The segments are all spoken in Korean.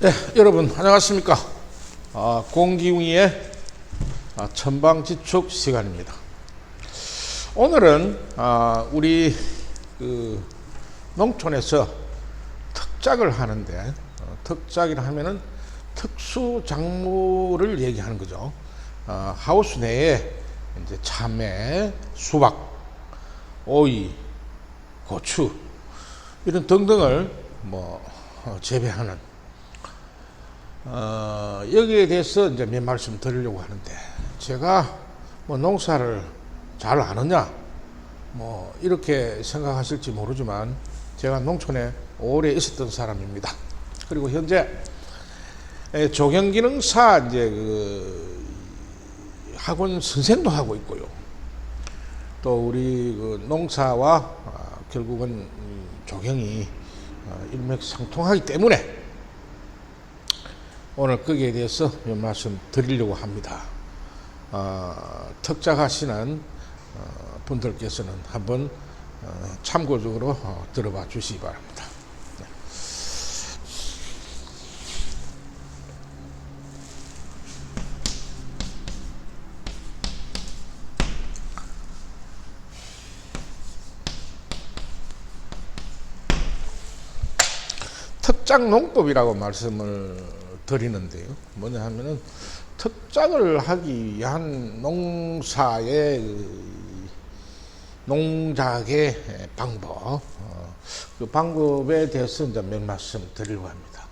네, 여러분 안녕하십니까. 공기웅이의 천방지축 시간입니다. 오늘은 우리 농촌에서 특작을 하는데, 특작이라 하면은 특수 작물을 얘기하는 거죠. 하우스 내에 이제 참외, 수박, 오이, 고추 이런 등등을 재배하는 여기에 대해서 이제 몇 말씀 드리려고 하는데, 제가 농사를 잘 아느냐 이렇게 생각하실지 모르지만 제가 농촌에 오래 있었던 사람입니다. 그리고 현재 조경기능사 이제 학원 선생도 하고 있고요. 또 우리 농사와 결국은 조경이 일맥상통하기 때문에 오늘 거기에 대해서 몇 말씀 드리려고 합니다. 특작하시는 분들께서는 한번 참고적으로 들어봐 주시기 바랍니다. 특작 농법이라고 말씀을 드리는데요. 뭐냐 하면은 특작을 하기 위한 농작의 방법, 그 방법에 대해서 이제 몇 말씀 드리려고 합니다.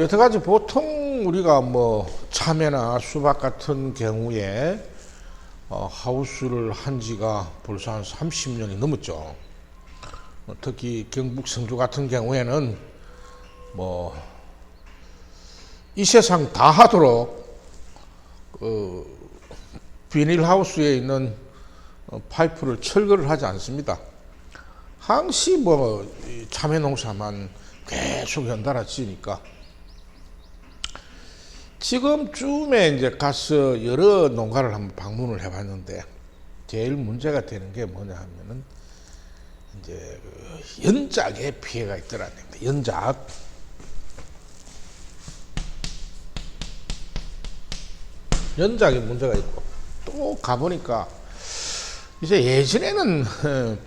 여태까지 보통 우리가 참외나 수박 같은 경우에 하우스를 한 지가 벌써 한 30년이 넘었죠. 특히 경북 성주 같은 경우에는 이 세상 다 하도록 비닐하우스에 있는 파이프를 철거를 하지 않습니다. 항시 참외 농사만 계속 연달아 지으니까 지금쯤에 이제 가서 여러 농가를 한번 방문을 해봤는데, 제일 문제가 되는 게 뭐냐 하면은 이제 연작에 피해가 있더라는 겁니다. 연작에 문제가 있고, 또 가보니까 이제 예전에는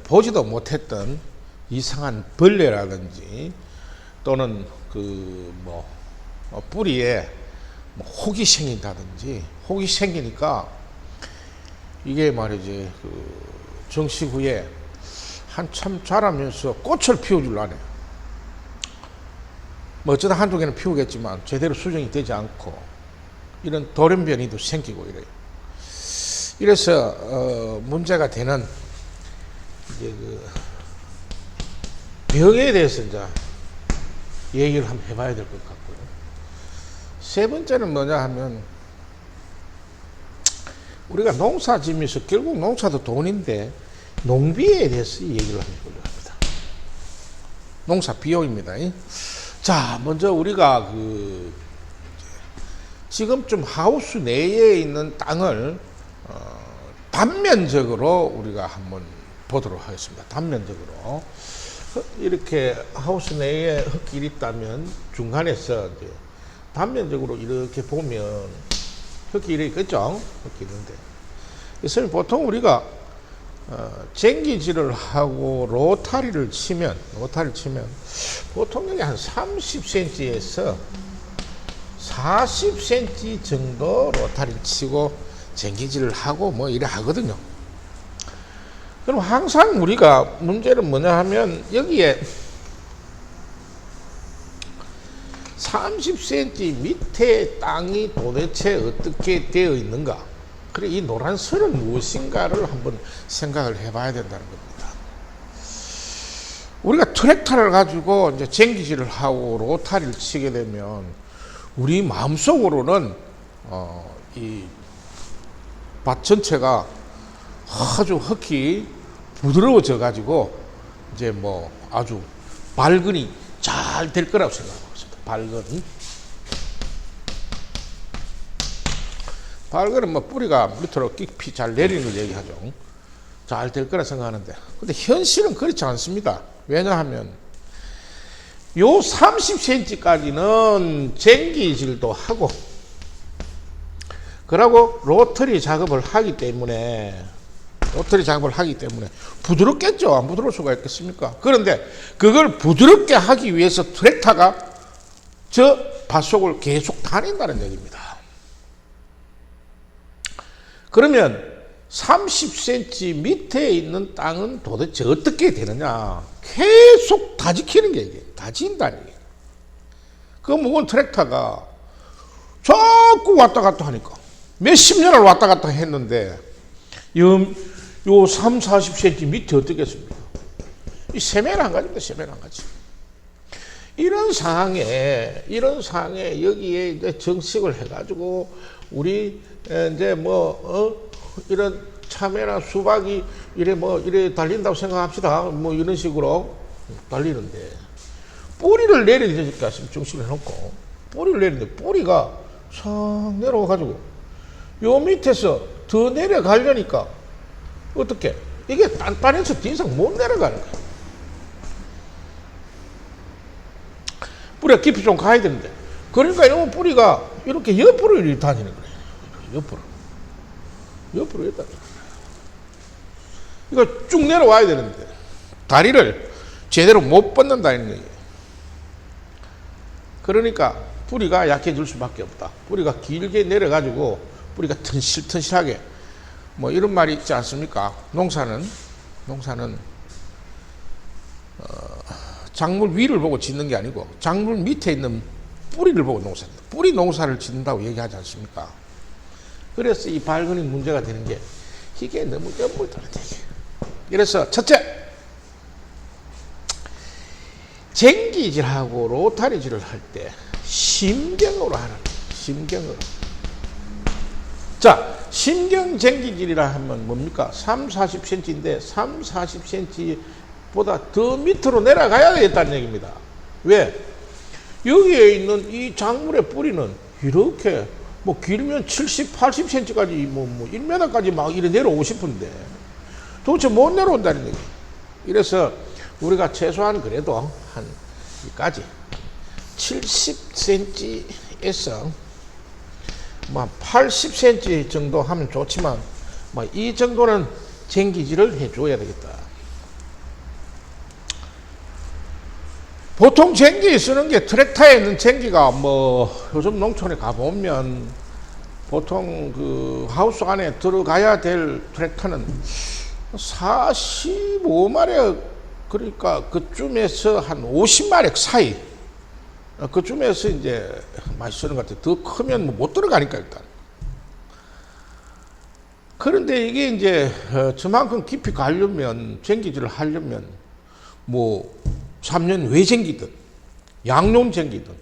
보지도 못했던 이상한 벌레라든지 또는 뿌리에 혹이 생긴다든지, 혹이 생기니까 이게 말이지 정시 후에 한참 자라면서 꽃을 피워줄 아네. 어쩌다 한두 개는 피우겠지만 제대로 수정이 되지 않고 이런 돌연변이도 생기고 이래요. 이래서 문제가 되는 이제 병에 대해서 이제 얘기를 한번 해봐야 될 것 같고요. 세 번째는 뭐냐 하면, 우리가 농사 지면서 결국 농사도 돈인데 농비에 대해서 얘기를 한번 해보려고 합니다. 농사 비용입니다. 자, 먼저 우리가 지금쯤 하우스 내에 있는 땅을 단면적으로 우리가 한번 보도록 하겠습니다. 단면적으로 이렇게 하우스 내에 흙길이 있다면 중간에서 이제 단면적으로 이렇게 보면 흙길이 있겠죠. 흙길인데 그래서 보통 우리가 쟁기질을 하고 로타리를 치면 보통 여기 한 30cm에서 40cm 정도 로타리를 치고 쟁기질을 하고 이래 하거든요. 그럼 항상 우리가 문제는 뭐냐 하면, 여기에 30cm 밑에 땅이 도대체 어떻게 되어 있는가, 그래 이 노란 선은 무엇인가를 한번 생각을 해봐야 된다는 겁니다. 우리가 트랙터를 가지고 이제 쟁기질을 하고 로타리를 치게 되면 우리 마음속으로는 이 밭 전체가 아주 흙이 부드러워져 가지고 이제 아주 발근이 잘 될 거라고 생각하고 있습니다. 발근은 뿌리가 밑으로 깊이 잘 내리는 걸 얘기하죠. 잘 될 거라 생각하는데, 근데 현실은 그렇지 않습니다. 왜냐하면 요 30cm까지는 쟁기질도 하고, 그러고 로터리 작업을 하기 때문에 부드럽겠죠. 안 부드러울 수가 있겠습니까? 그런데 그걸 부드럽게 하기 위해서 트랙터가 저 밭속을 계속 다닌다는 얘기입니다. 그러면 30cm 밑에 있는 땅은 도대체 어떻게 되느냐? 계속 다지키는 게 이게 다진다는 게. 그 무거운 트랙터가 자꾸 왔다 갔다 하니까 몇십 년을 왔다 갔다 했는데 요 3, 40cm 밑에 어떻겠습니까? 이 세면 한 가지입니다. 세면 한 가지. 이런 상황에 여기에 이제 정식을 해가지고 우리 이제 이런 참외나 수박이 이래 달린다고 생각합시다. 뭐 이런 식으로 달리는데 뿌리를 내려야 되지 않습니까? 정식을 해놓고 뿌리를 내리는데 뿌리가 싹 내려와가지고 요 밑에서 더 내려가려니까 어떻게 이게 단단해서 더 이상 못 내려가는 거야. 뿌리가 깊이 좀 가야 되는데 그러니까 이런 뿌리가 이렇게 옆으로 이렇게 다니는 거예요. 옆으로 이렇게 다니는 거예요. 이거 쭉 내려와야 되는데 다리를 제대로 못 뻗는다는 얘기예요. 그러니까 뿌리가 약해질 수밖에 없다. 뿌리가 길게 내려가지고 뿌리가 튼실튼실하게 뭐 이런 말이 있지 않습니까? 농사는 작물 위를 보고 짓는 게 아니고 작물 밑에 있는 뿌리를 보고 농사입니다. 뿌리 농사를 짓는다고 얘기하지 않습니까? 그래서 이 발근이 문제가 되는 게 이게 너무 연물다는 얘기예요. 그래서 첫째, 쟁기질하고 로타리질을 할 때 심경으로 하는 거예요. 심경으로. 자, 심경쟁기질이라 하면 뭡니까? 3, 40cm인데 3, 40cm보다 더 밑으로 내려가야 되겠다는 얘기입니다. 왜? 여기에 있는 이 작물의 뿌리는 이렇게 뭐 길면 70, 80cm까지 뭐 1m까지 막 이래 내려오고 싶은데 도대체 못 내려온다는 얘기. 이래서 우리가 최소한 그래도 한 여기까지 70cm에서 뭐 80cm 정도 하면 좋지만 뭐 이 정도는 쟁기질을 해줘야 되겠다. 보통 쟁기 쓰는 게 트랙터에 있는 쟁기가 뭐 요즘 농촌에 가보면 보통 그 하우스 안에 들어가야 될 트랙터는 45마력 그러니까 그쯤에서 한 50마력 사이 그쯤에서 이제 많이 쓰는 것 같아요. 더 크면 뭐 못 들어가니까 일단. 그런데 이게 이제 저만큼 깊이 가려면 쟁기질을 하려면 뭐 3년 외쟁기든 양념쟁기든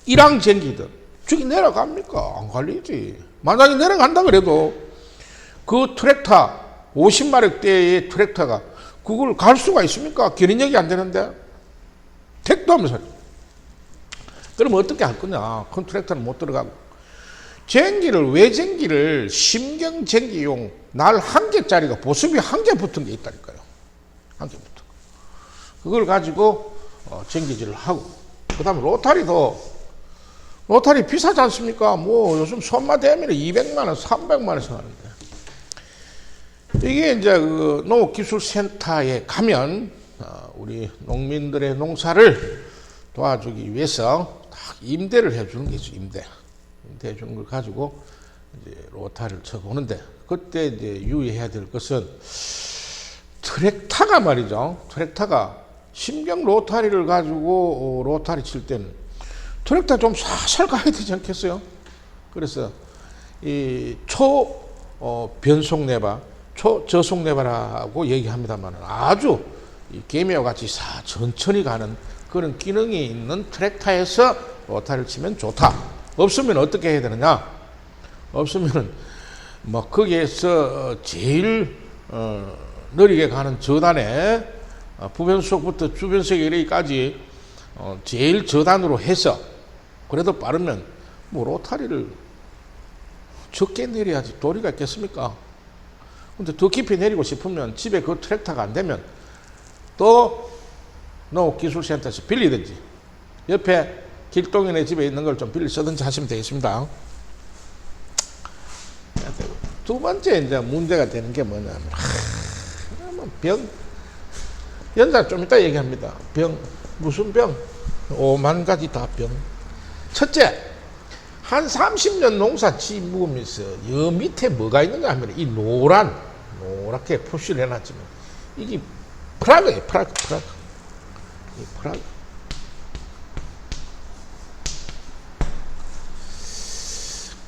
일항쟁기든 저기 내려갑니까? 안 갈리지. 만약에 내려간다 그래도 그 트랙터 50마력대의 트랙터가 그걸 갈 수가 있습니까? 견인력이 안 되는데 택도 하면서. 그러면 어떻게 할 거냐? 큰 트랙터는 못 들어가고 쟁기를 외쟁기를 심경쟁기용 날 한 개짜리가 보습이 한 개 붙은 게 있다니까요. 한 개 붙은 거. 그걸 가지고 쟁기질을 하고 그 다음에 로타리 비싸지 않습니까? 뭐 요즘 손마 대면 200만원 300만원씩 하는데 이게 이제 그 농업기술센터에 가면 우리 농민들의 농사를 도와주기 위해서 딱 임대를 해주는 게 있죠. 임대 해주는 걸 가지고 이제 로타리를 쳐보는데 그때 이제 유의해야 될 것은 트랙터가 말이죠. 트랙터가 심경 로타리를 가지고 로타리 칠 때는 트랙터 좀 살살 가야 되지 않겠어요? 그래서 이 변속 레바, 저속 레바라고 얘기합니다만 아주 개미와 같이 천천히 가는 그런 기능이 있는 트랙터에서 로타리를 치면 좋다. 없으면 어떻게 해야 되느냐? 없으면 뭐 거기에서 제일 느리게 가는 저단에 부변속부터 주변석 이르기까지 제일 저단으로 해서 그래도 빠르면 뭐 로타리를 적게 내려야지 도리가 있겠습니까? 근데 더 깊이 내리고 싶으면 집에 그 트랙터가 안 되면 또 농업기술센터에서 빌리든지 옆에 길동이네 집에 있는 걸 좀 빌려 쓰든지 하시면 되겠습니다. 두 번째 이제 문제가 되는 게 뭐냐면, 병, 연자 좀 이따 얘기합니다. 병, 무슨 병? 5만 가지 다 병. 첫째, 한 30년 농사 지으면서 여 밑에 뭐가 있는가 하면 이 노랗게 표시를 해놨지만 이게 프라그예요. 프라그. 이 프라그.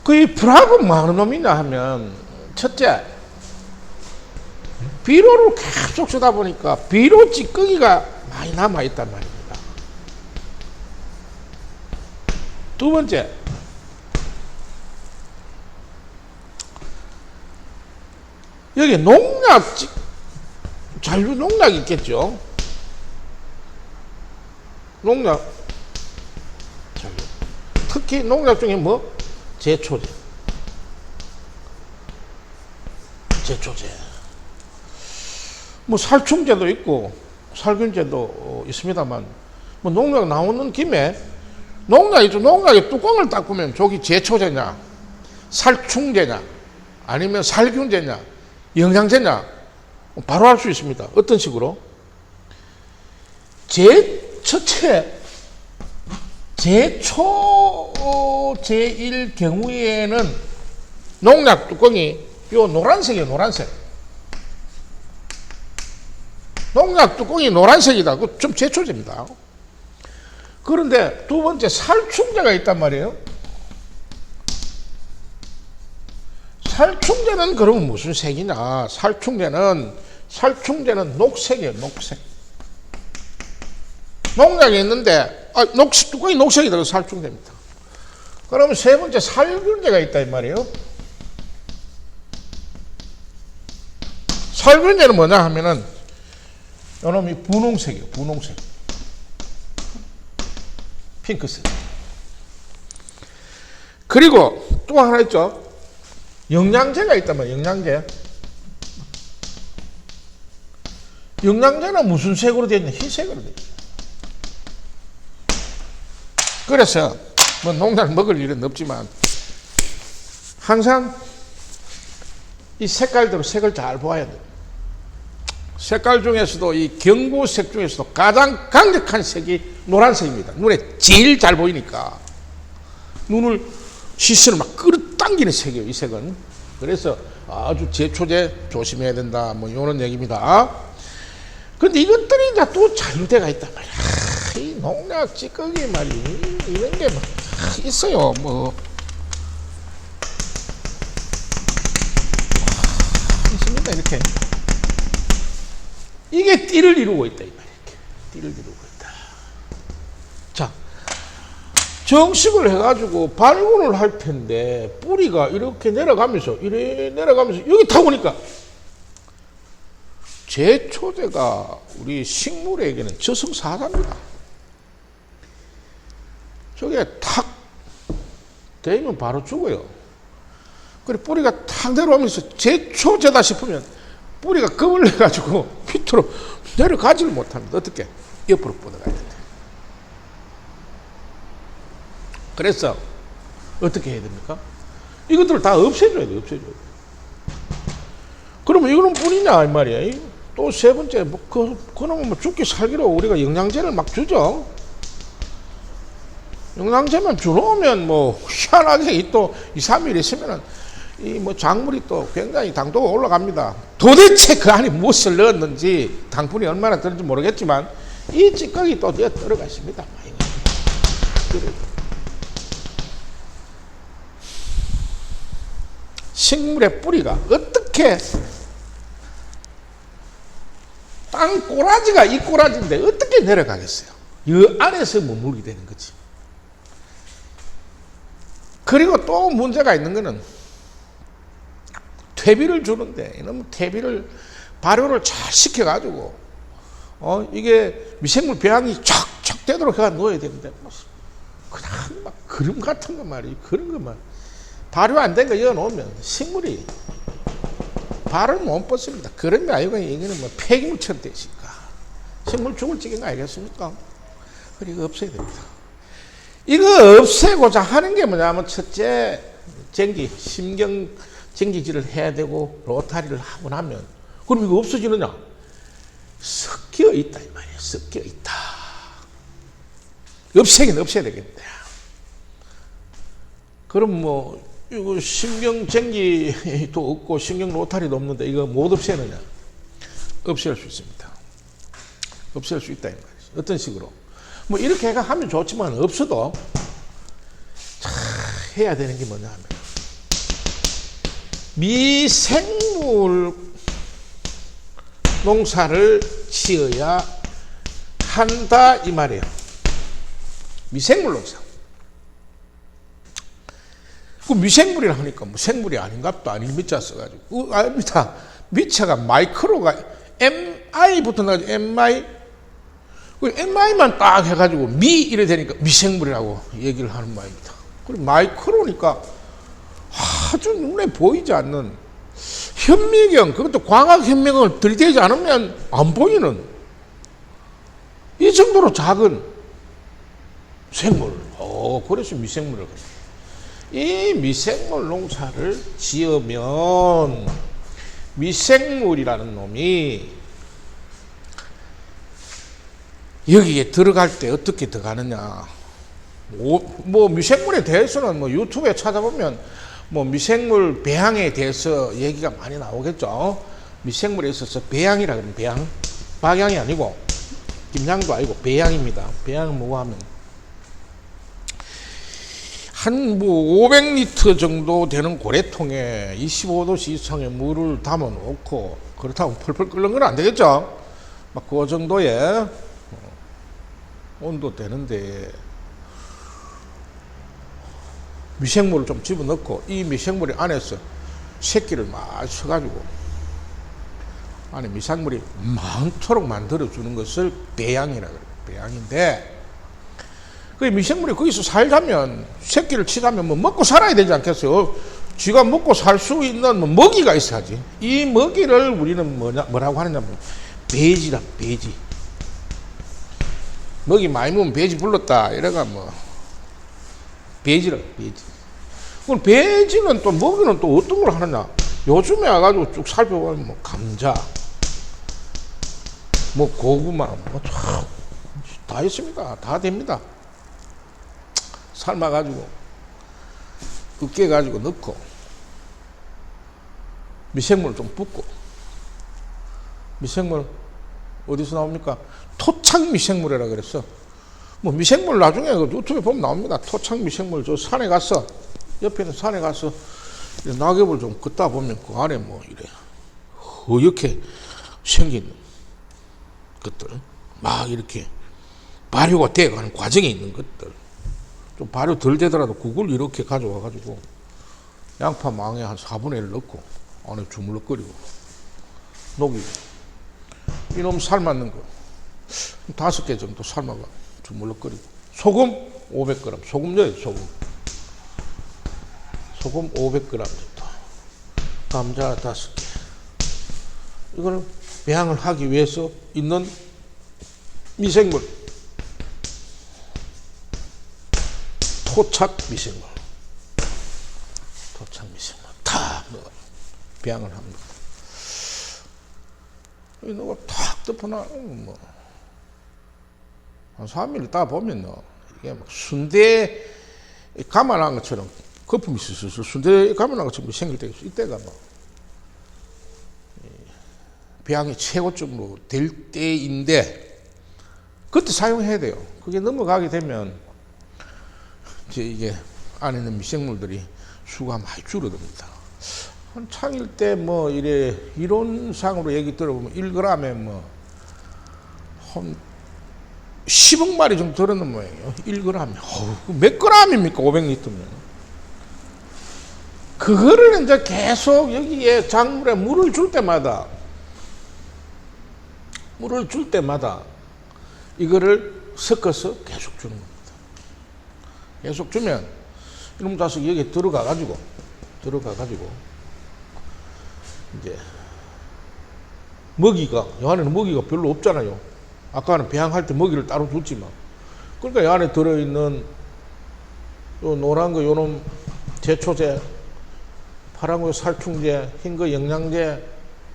그 프라그 뭐 하는 놈이냐 하면, 첫째, 비료를 계속 쓰다 보니까 비료 찌꺼기가 많이 남아있단 말입니다. 두 번째, 여기 잔류 농약 있겠죠? 농약. 잔류. 특히 농약 중에 뭐? 제초제. 뭐 살충제도 있고 살균제도 있습니다만, 뭐 농약 나오는 김에 농약의 뚜껑을 딱 보면 저기 제초제냐, 살충제냐, 아니면 살균제냐, 영양제냐 바로 알 수 있습니다. 어떤 식으로? 제초제일 경우에는 농약 뚜껑이 요 노란색이에요. 노란색. 농약 뚜껑이 노란색이다. 그 좀 제초제입니다. 그런데 두 번째, 살충제가 있단 말이에요. 살충제는 그러면 무슨 색이냐? 살충제는 녹색이에요. 녹색. 농약이 있는데 뚜껑이 녹색이다. 살충제입니다. 그러면 세 번째, 살균제가 있다 이 말이에요. 살균제는 뭐냐 하면은 요놈이 분홍색이에요. 분홍색. 핑크색. 그리고 또 하나 있죠. 영양제가 있단 말이에요. 영양제는 무슨 색으로 되어 있냐? 흰색으로 되어 있어요. 그래서 뭐 농약 먹을 일은 없지만 항상 이 색깔대로 색을 잘 보아야 돼요. 색깔 중에서도 이 경고색 중에서도 가장 강력한 색이 노란색입니다. 눈에 제일 잘 보이니까 시선을 막 끌어당기는 색이에요. 이 색은. 그래서 아주 제초제 조심해야 된다. 뭐 이런 얘기입니다. 근데 이것들이 이제 또 잔류대가 있단 말이야. 이 농약 찌꺼기 말이 이런 게 막 있어요. 뭐 있습니다. 이렇게. 이게 띠를 이루고 있다. 이 말이야. 띠를 이루고 있다. 자, 정식을 해가지고 발굴을 할 텐데 뿌리가 이렇게 내려가면서 여기 타오니까 제초제가 우리 식물에게는 저승사자입니다. 저게 탁 대면 바로 죽어요. 그리고 뿌리가 탁 내려오면서 제초제다 싶으면 뿌리가 겁을 내가지고 밑으로 내려가지를 못합니다. 어떻게? 옆으로 뻗어가야 된다. 그래서 어떻게 해야 됩니까? 이것들을 다 없애줘야 돼요. 없애줘야 돼요. 그러면 이거는 뿐이냐 이 말이야. 또 세 번째, 그놈은 뭐 죽기 살기로 우리가 영양제를 막 주죠. 영양제만 주놓으면 뭐 희한하게 또 2, 3일 있으면은 이 뭐 작물이 또 굉장히 당도가 올라갑니다. 도대체 그 안에 무엇을 넣었는지 당분이 얼마나 들었는지 모르겠지만 이 찌꺼기 또 뒤에 들어가 있습니다. 식물의 뿌리가 어떻게 땅 꼬라지가 이 꼬라지인데 어떻게 내려가겠어요? 이 안에서 머물게 되는 거지. 그리고 또 문제가 있는 거는 퇴비를 주는데 이놈 퇴비를 발효를 잘 시켜가지고 이게 미생물 배양이 척척 되도록 해가 넣어야 되는데 그냥 막 그름 같은 거 말이에요. 그런 것만 발효 안 된 거 이어 놓으면 식물이 발을 못 뻗습니다. 그런 게 아니고 이거는 뭐 폐기물처럼 되니까 식물 죽을 지경 아니겠습니까? 그리고 없애야 됩니다. 이거 없애고자 하는 게 뭐냐면 첫째 심경 쟁기질을 해야 되고 로타리를 하고 나면 그럼 이거 없어지느냐? 섞여 있다 이 말이에요. 섞여 있다. 없애긴 없애야 되겠다. 그럼 뭐 이거 신경 쟁기도 없고 신경 로타리도 없는데 이거 못 없애느냐? 없앨 수 있습니다. 없앨 수 있다 이 말이죠. 어떤 식으로? 뭐 이렇게 하면 좋지만 없어도 해야 되는 게 뭐냐 하면 미생물 농사를 지어야 한다 이 말이에요. 미생물 농사. 그 미생물이라 하니까 뭐 생물이 아닌갑도 아닌 미자 써가지고 아닙니다. 미자가 마이크로가 MI부터 나가지고 MI 그 MI만 딱 해가지고 미 이래 되니까 미생물이라고 얘기를 하는 말입니다. 그리고 마이크로니까 아주 눈에 보이지 않는 현미경, 그것도 광학 현미경을 들이대지 않으면 안 보이는 이 정도로 작은 생물. 그래서 미생물을 그래요. 이 미생물 농사를 지으면 미생물이라는 놈이 여기에 들어갈 때 어떻게 들어가느냐. 뭐 미생물에 대해서는 뭐 유튜브에 찾아보면 뭐 미생물 배양에 대해서 얘기가 많이 나오겠죠. 미생물에 있어서 배양이라 그러면 배양, 박양이 아니고 김양도 아니고 배양입니다. 배양은 뭐고 하면 한 뭐 500리터 정도 되는 고래통에 25도씨 이상의 물을 담아 놓고 그렇다고 펄펄 끓는 건 안 되겠죠. 막 그 정도의 온도 되는데 미생물을 좀 집어넣고 이 미생물이 안에서 새끼를 막 쳐가지고 안에 미생물이 많도록 만들어주는 것을 배양이라고 그래요. 배양인데 그 미생물이 거기서 살자면 새끼를 치자면 뭐 먹고 살아야 되지 않겠어요? 쥐가 먹고 살 수 있는 뭐 먹이가 있어야지. 이 먹이를 우리는 뭐라고 하느냐면 배지라 배지. 먹이 많이 먹으면 배지 불렀다 이래가 뭐 배지라 배지. 그럼 배지는 또 먹이는 또 어떤 걸 하느냐? 요즘에 와가지고 쭉 살펴보면 뭐 감자, 뭐 고구마, 뭐 다 있습니다. 다 됩니다. 삶아가지고 으깨가지고 넣고 미생물 좀 붓고 미생물 어디서 나옵니까? 토착 미생물이라 그랬어. 뭐 미생물 나중에 그 유튜브에 보면 나옵니다. 토착 미생물 저 산에 가서 옆에 있는 산에 가서 낙엽을 좀 긋다 보면 그 안에 뭐 이래 허옇게 생긴 것들 막 이렇게 발효가 되어가는 과정에 있는 것들 좀 발효 덜 되더라도 그걸 이렇게 가져와 가지고 양파 망에 한 4분의 1 넣고 안에 주물럭거리고 녹이고 이놈 삶았는 거 5개 정도 삶아가 주물럭거리고 소금 500g 소금 넣어요. 소금 500g 정도 감자 5개 이거는 배양을 하기 위해서 있는 미생물 토착 미생물 다 배양을 합니다. 이거 탁 덮어놔 뭐 한 3일 따 보면 이게 막 순대 감아난 것처럼 거품이 있어서 순대 감아난 것처럼 생길 때가 있어. 이때가 뭐 배양이 최고점으로 될 때인데 그때 사용해야 돼요. 그게 넘어가게 되면 이제 이게 안에 있는 미생물들이 수가 많이 줄어듭니다. 한 창일 때 뭐 이래 이론상으로 얘기 들어보면 1g에 뭐 한 10억 마리 정도 들었는 모양이에요. 1g에. 몇 g입니까? 500리터면. 그거를 이제 계속 여기에 작물에 물을 줄 때마다 이거를 섞어서 계속 주는 겁니다. 계속 주면 이놈 자식 여기에 들어가가지고 이제 먹이가 이 안에는 먹이가 별로 없잖아요. 아까는 배양할 때 먹이를 따로 줬지만 그러니까 이 안에 들어있는 요 노란 거 요놈 제초제, 파란 거 살충제, 흰 거 영양제,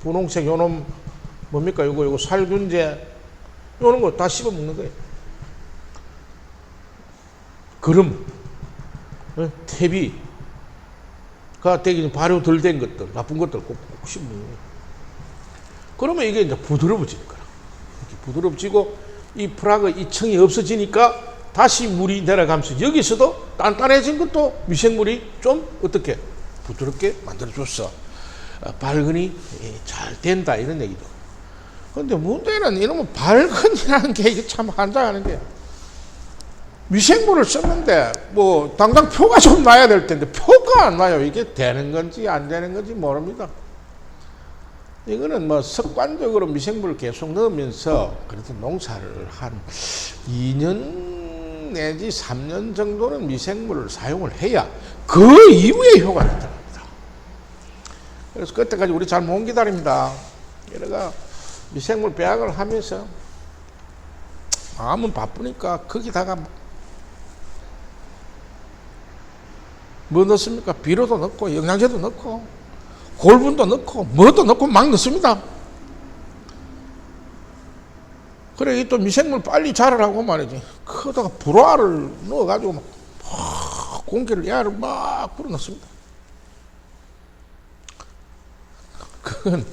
분홍색 요놈 뭡니까? 요거 살균제, 요런 거 다 씹어 먹는 거예요. 그름, 퇴비가 되기 발효 덜 된 것들, 나쁜 것들 꼭 씹어 먹는 거예요. 그러면 이게 이제 부드러워지는 거야. 부드러워지고 이 프라그 이 층이 없어지니까 다시 물이 내려가면서 여기서도 단단해진 것도 미생물이 좀 어떻게 부드럽게 만들어줬어. 발근이 잘 된다 이런 얘기도. 근데 문제는 이놈의 발근이라는 게 이게 참 환장하는 게 미생물을 썼는데 뭐 당장 표가 좀 나야 될 텐데 표가 안 나요. 이게 되는 건지 안 되는 건지 모릅니다. 이거는 뭐 습관적으로 미생물을 계속 넣으면서 그래도 농사를 한 2년 내지 3년 정도는 미생물을 사용을 해야 그 이후에 효과가 나타납니다. 그래서 그때까지 우리 잘 못 기다립니다. 이래가 미생물 배양을 하면서 마음은 바쁘니까 거기다가 뭐 넣습니까? 비료도 넣고 영양제도 넣고 골분도 넣고 뭐도 넣고 막 넣습니다. 그래 또 미생물 빨리 자라라고 말이지. 그러다가 불화를 넣어가지고 막 공기를 야를 막 불어넣습니다. 그건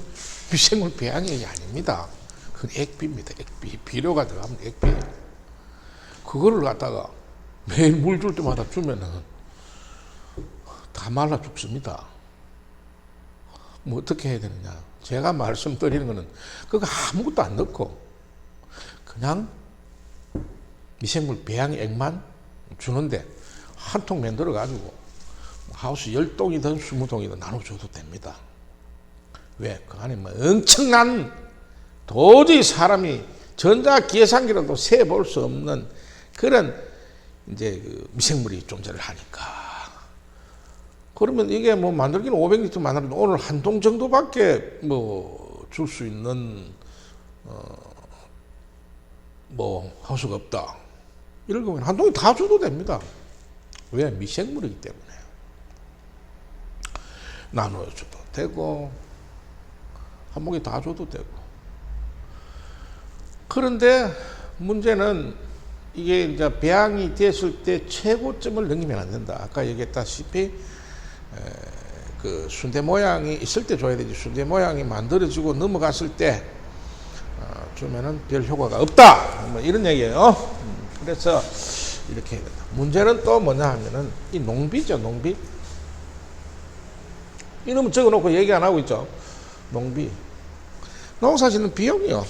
미생물 배양이 아닙니다. 그건 액비입니다. 액비. 비료가 들어가면 액비예요. 그거를 갖다가 매일 물 줄 때마다 주면은 다 말라 죽습니다. 뭐 어떻게 해야 되느냐. 제가 말씀드리는 거는 그거 아무것도 안 넣고 그냥 미생물 배양액만 주는데 한 통 만들어 가지고 하우스 10동이든 20동이든 나눠줘도 됩니다. 왜? 그 안에 뭐 엄청난 도저히 사람이 전자계산기로도 세볼 수 없는 그런 이제 그 미생물이 존재를 하니까. 그러면 이게 뭐 만들기는 500리터 만들어도 오늘 한 통 정도밖에 뭐 줄 수 있는 뭐 하우스가 없다. 이럴 경우에는 한 통이 다 줘도 됩니다. 왜? 미생물이기 때문에. 나눠줘도 되고 한 봉이 다 줘도 되고. 그런데 문제는 이게 이제 배양이 됐을 때 최고점을 넘기면 안 된다. 아까 얘기했다시피 그 순대 모양이 있을 때 줘야 되지. 순대 모양이 만들어지고 넘어갔을 때 주면은 별 효과가 없다. 뭐 이런 얘기예요. 그래서 이렇게 해야 된다. 문제는 또 뭐냐 하면은 이 농비죠, 농비. 이놈은 적어놓고 얘기 안 하고 있죠. 농비. 농사 짓는 비용이요.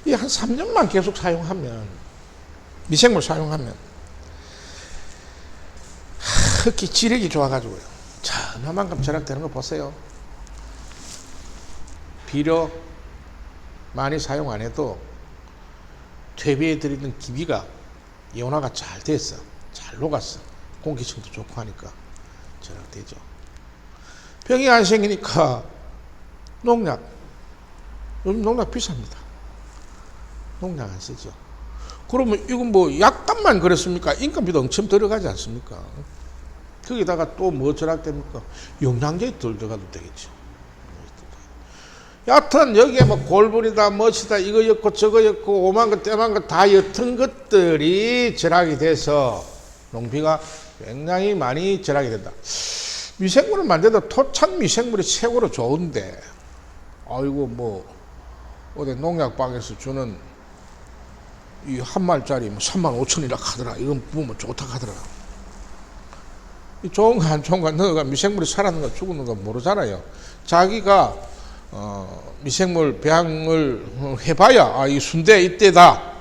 이 한 3년만 계속 사용하면, 미생물 사용하면, 흙이 지력이 좋아가지고요. 자, 얼마만큼 절약되는 거 보세요. 비료 많이 사용 안 해도 퇴비에 들이는 기비가 이온화가 잘 됐어. 잘 녹았어. 공기층도 좋고 하니까 절약되죠. 병이 안 생기니까 농약. 요즘 농약 비쌉니다. 농약 안 쓰죠. 그러면 이건 뭐 약값만 그랬습니까? 인건비도 엄청 들어가지 않습니까? 거기다가 또 뭐 절약됩니까? 영양제 덜 들어가도 되겠죠. 여하튼 여기에 뭐 골분이다 멋이다 이거 였고 저거 였고 오만 것 때만 것 다 옅은 것들이 절약이 돼서 농비가 굉장히 많이 절약이 된다. 미생물을 만들어도 토착 미생물이 최고로 좋은데 아이고 뭐 어디 농약방에서 주는 이 한 말짜리 뭐 35,000원이라 하더라. 이건 보면 좋다 하더라. 이 좋은 거 안 좋은 거 너가 미생물이 살았는 거 죽는 거 모르잖아요. 자기가 미생물 배양을 해봐야 이 순대 이때다.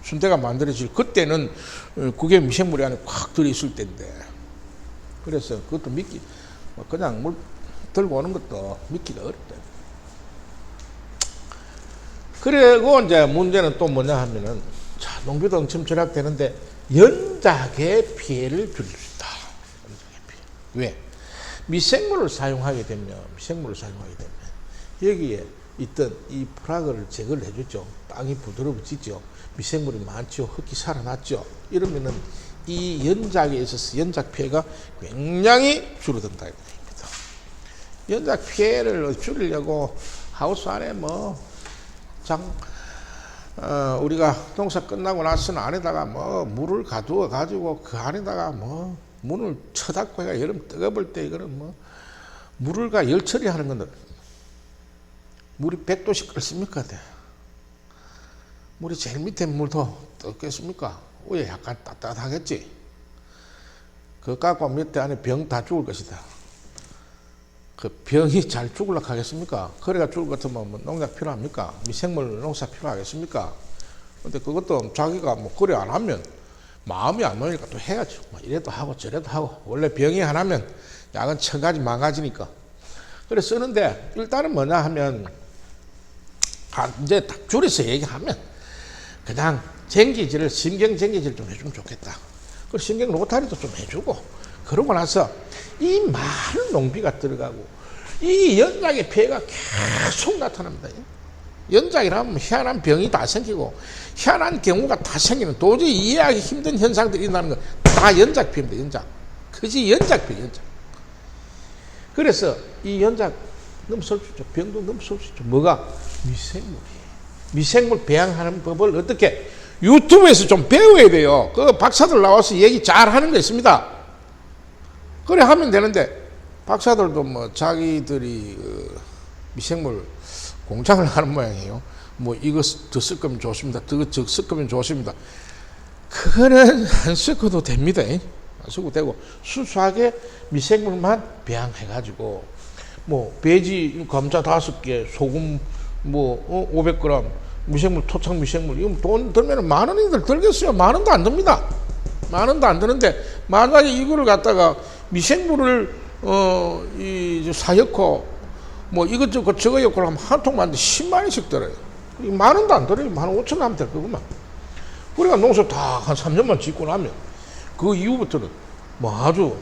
순대가 만들어질 그때는 그게 미생물이 안에 꽉 들어있을 때인데 그래서 그것도 믿기 그냥 물 들고 오는 것도 믿기가 어렵다. 그리고 이제 문제는 또 뭐냐 하면은 자 농비도 엄청 절약되는데 연작의 피해를 줄 수 있다. 연작의 피해. 왜? 미생물을 사용하게 되면 여기에 있던 이 프라그를 제거를 해주죠. 땅이 부드러워지죠. 미생물이 많죠. 흙이 살아났죠. 이러면은 이 연작에 있어서 연작 피해가 굉장히 줄어든다 이겁니다. 연작 피해를 줄이려고 하우스 안에 우리가 농사 끝나고 나서는 안에다가 물을 가두어 가지고 그 안에다가 문을 쳐닫고 해가 여름 뜨거울 때 이거는 물을 열 처리하는 건데 물이 100도씩 끓습니까? 물이 제일 밑에 물도 뜨겠습니까? 위에 약간 따뜻하겠지. 그거 갖고 밑에 안에 병 다 죽을 것이다. 그 병이 잘 죽으려고 하겠습니까? 거래가 죽을 것 같으면 농약 필요합니까? 미생물 농사 필요하겠습니까? 근데 그것도 자기가 거래 안 하면 마음이 안 놓으니까 또 해야죠. 이래도 하고 저래도 하고. 원래 병이 하나면 약은 1000가지 망가지니까. 그래 쓰는데 일단은 뭐냐 하면 이제 딱 줄여서 얘기하면 그냥 전기질을 심경전기질 좀 해주면 좋겠다. 그리고 심경 로타리도 좀 해주고 그러고 나서 이 많은 농비가 들어가고 이 연작의 피해가 계속 나타납니다. 연작이라면 희한한 병이 다 생기고 희한한 경우가 다 생기는 도저히 이해하기 힘든 현상들이 일어나는 건 다 연작 피해입니다. 연작. 그지 연작 피해 연작. 그래서 이 연작 넘설 수 있죠. 병도 넘설 수 있죠. 뭐가? 미생물 배양하는 법을 어떻게 유튜브에서 좀 배워야 돼요. 그 박사들 나와서 얘기 잘 하는 거 있습니다. 그래 하면 되는데 박사들도 자기들이 미생물 공장을 하는 모양이에요. 이거 더 쓸 거면 좋습니다. 저 쓸 거면 좋습니다. 그거는 안 쓰고도 됩니다. 안 쓰고 되고 순수하게 미생물만 배양해가지고 배지 감자 5개, 소금 500g, 미생물 토착 미생물 이거 돈 들면 10,000원이들 들겠어요. 10,000원도 안 듭니다. 10,000원도 안 드는데 만약에 이거를 갖다가 미생물을 이 사역호 이것저것 저거 엮고 하면 한 통 만드는데 10만원씩 들어요. 10,000원도 안 들어요. 15,000원 하면 될 거구만. 우리가 농사 다 한 3년만 짓고 나면 그 이후부터는 아주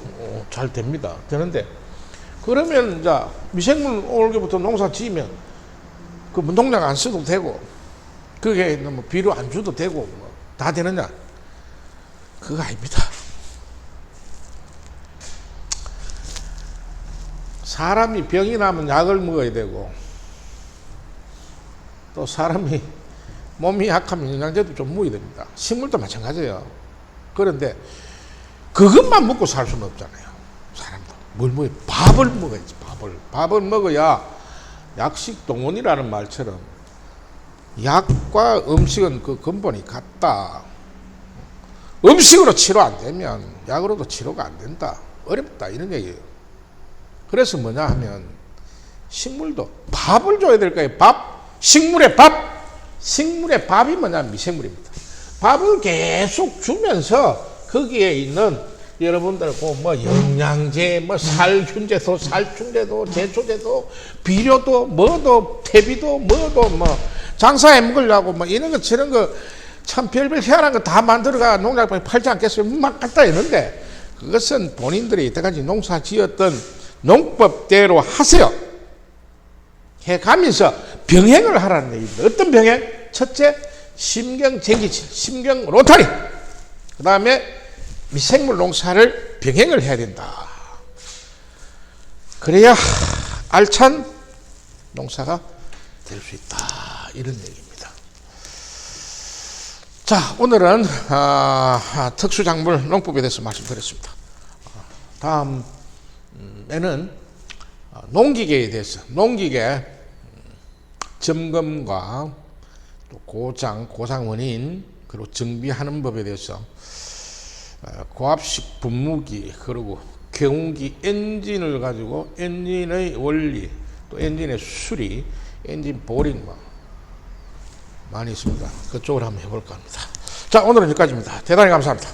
잘 됩니다. 되는데 그러면 이제 미생물 올게부터 농사 지으면 그 농약 안 써도 되고 그게 비료 안 줘도 되고 다 되느냐? 그거 아닙니다. 사람이 병이 나면 약을 먹어야 되고 또 사람이 몸이 약하면 영양제도 좀 먹어야 됩니다. 식물도 마찬가지예요. 그런데 그것만 먹고 살 수는 없잖아요. 사람도 뭘 먹어야 밥을 먹어야지. 밥을 먹어야 약식 동원이라는 말처럼 약과 음식은 그 근본이 같다. 음식으로 치료 안 되면 약으로도 치료가 안 된다. 어렵다 이런 얘기예요. 그래서 뭐냐 하면 식물도 밥을 줘야 될 거예요. 밥, 식물의 밥. 식물의 밥이 뭐냐 미생물입니다. 밥을 계속 주면서 거기에 있는 여러분들 영양제, 살균제도, 살충제도, 제초제도, 비료도, 퇴비도, 장사해 먹으려고 이런 거 저런 거 참 별별 희한한 거 다 만들어가 농약방에 팔지 않겠어요? 막 갖다 했는데 그것은 본인들이 이때까지 농사 지었던 농법대로 하세요. 해가면서 병행을 하라는 얘기입니다. 어떤 병행? 첫째, 심경전기질, 심경 로타리. 그 다음에 미생물 농사를 병행을 해야 된다. 그래야 알찬 농사가 될 수 있다. 이런 얘기입니다. 자, 오늘은 특수작물 농법에 대해서 말씀드렸습니다. 다음에는 농기계에 대해서 농기계 점검과 또 고장 원인 그리고 정비하는 법에 대해서 고압식 분무기 그리고 경운기 엔진을 가지고 엔진의 원리 또 엔진의 수리 엔진 보링 많이 있습니다. 그쪽으로 한번 해볼까 합니다. 자, 오늘은 여기까지입니다. 대단히 감사합니다.